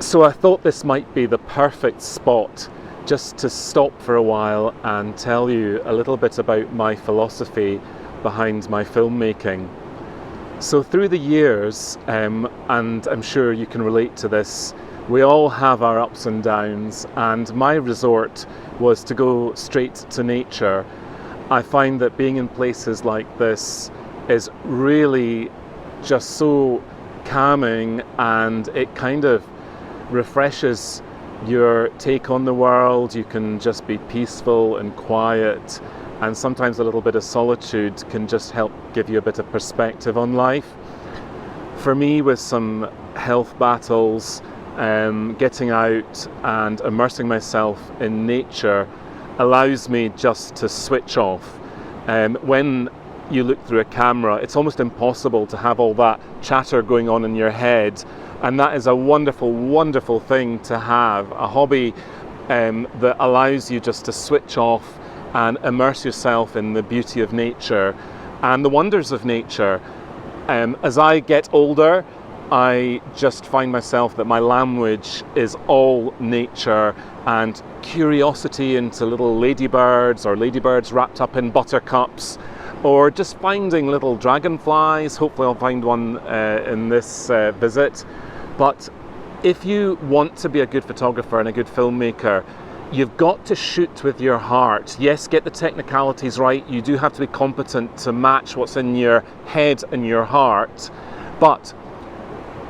So I thought this might be the perfect spot just to stop for a while and tell you a little bit about my philosophy behind my filmmaking. So through the years, and I'm sure you can relate to this, we all have our ups and downs, and my resort was to go straight to nature. I find that being in places like this is really just so calming, and it kind of refreshes your take on the world. You can just be peaceful and quiet, and sometimes a little bit of solitude can just help give you a bit of perspective on life. For me, with some health battles, getting out and immersing myself in nature allows me just to switch off. When you look through a camera, it's almost impossible to have all that chatter going on in your head, and that is a wonderful, wonderful thing to have, a hobby that allows you just to switch off and immerse yourself in the beauty of nature and the wonders of nature. As I get older, I just find myself that my language is all nature and curiosity into little ladybirds, or ladybirds wrapped up in buttercups, or just finding little dragonflies. Hopefully I'll find one in this visit. But if you want to be a good photographer and a good filmmaker, you've got to shoot with your heart. Yes, get the technicalities right. You do have to be competent to match what's in your head and your heart, but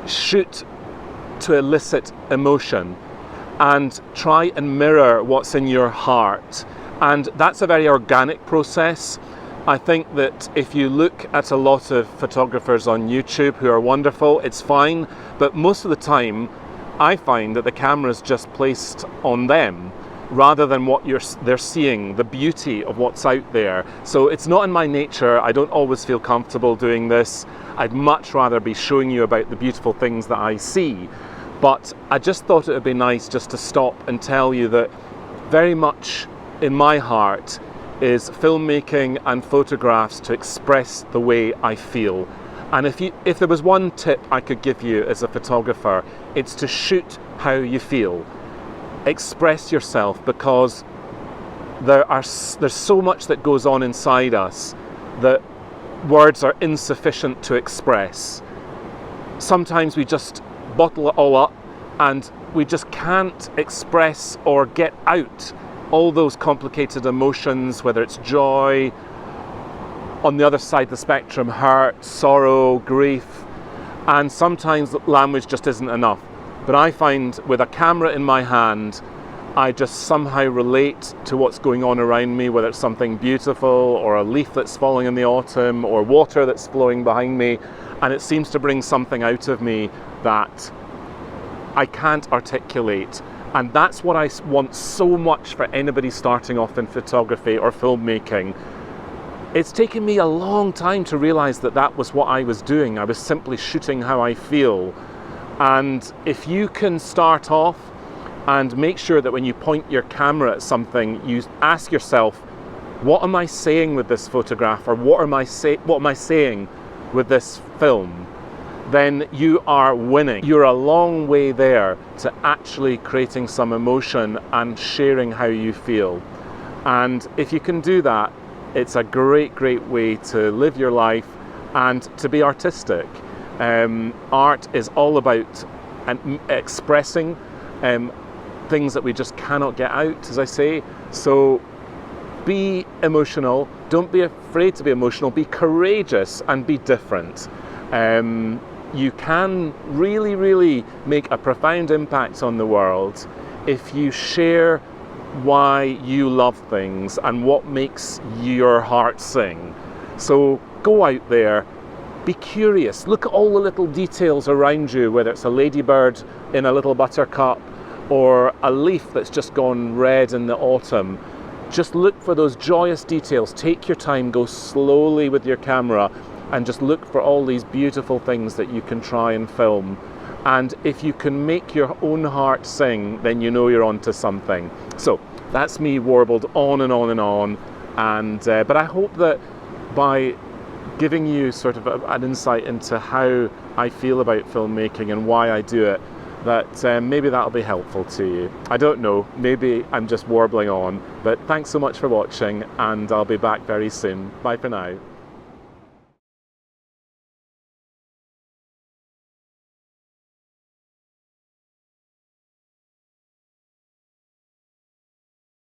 shoot to elicit emotion and try and mirror what's in your heart. And that's a very organic process. I think that if you look at a lot of photographers on YouTube who are wonderful, it's fine, but most of the time I find that the camera's just placed on them rather than what they're seeing, the beauty of what's out there. So it's not in my nature. I don't always feel comfortable doing this. I'd much rather be showing you about the beautiful things that I see. But I just thought it would be nice just to stop and tell you that very much in my heart is filmmaking and photographs to express the way I feel. And if there was one tip I could give you as a photographer, it's to shoot how you feel. Express yourself, because there's so much that goes on inside us that words are insufficient to express. Sometimes we just bottle it all up and we just can't express or get out all those complicated emotions, whether it's joy, on the other side of the spectrum, hurt, sorrow, grief, and sometimes language just isn't enough. But I find with a camera in my hand, I just somehow relate to what's going on around me, whether it's something beautiful or a leaf that's falling in the autumn or water that's flowing behind me, and it seems to bring something out of me that I can't articulate. And that's what I want so much for anybody starting off in photography or filmmaking. It's taken me a long time to realize that that was what I was doing. I was simply shooting how I feel. And if you can start off and make sure that when you point your camera at something, you ask yourself, what am I saying with this photograph, or what am I saying with this film? Then you are winning. You're a long way there to actually creating some emotion and sharing how you feel. And if you can do that, it's a great, great way to live your life and to be artistic. Art is all about expressing things that we just cannot get out, as I say. So be emotional. Don't be afraid to be emotional. Be courageous and be different. You can really, really make a profound impact on the world if you share why you love things and what makes your heart sing. So go out there, be curious, look at all the little details around you, whether it's a ladybird in a little buttercup or a leaf that's just gone red in the autumn. Just look for those joyous details. Take your time, go slowly with your camera, and just look for all these beautiful things that you can try and film. And if you can make your own heart sing, then you know you're onto something. So that's me warbled on and on and on. But I hope that by giving you sort of an insight into how I feel about filmmaking and why I do it, that maybe that'll be helpful to you. I don't know, maybe I'm just warbling on, but thanks so much for watching, and I'll be back very soon. Bye for now.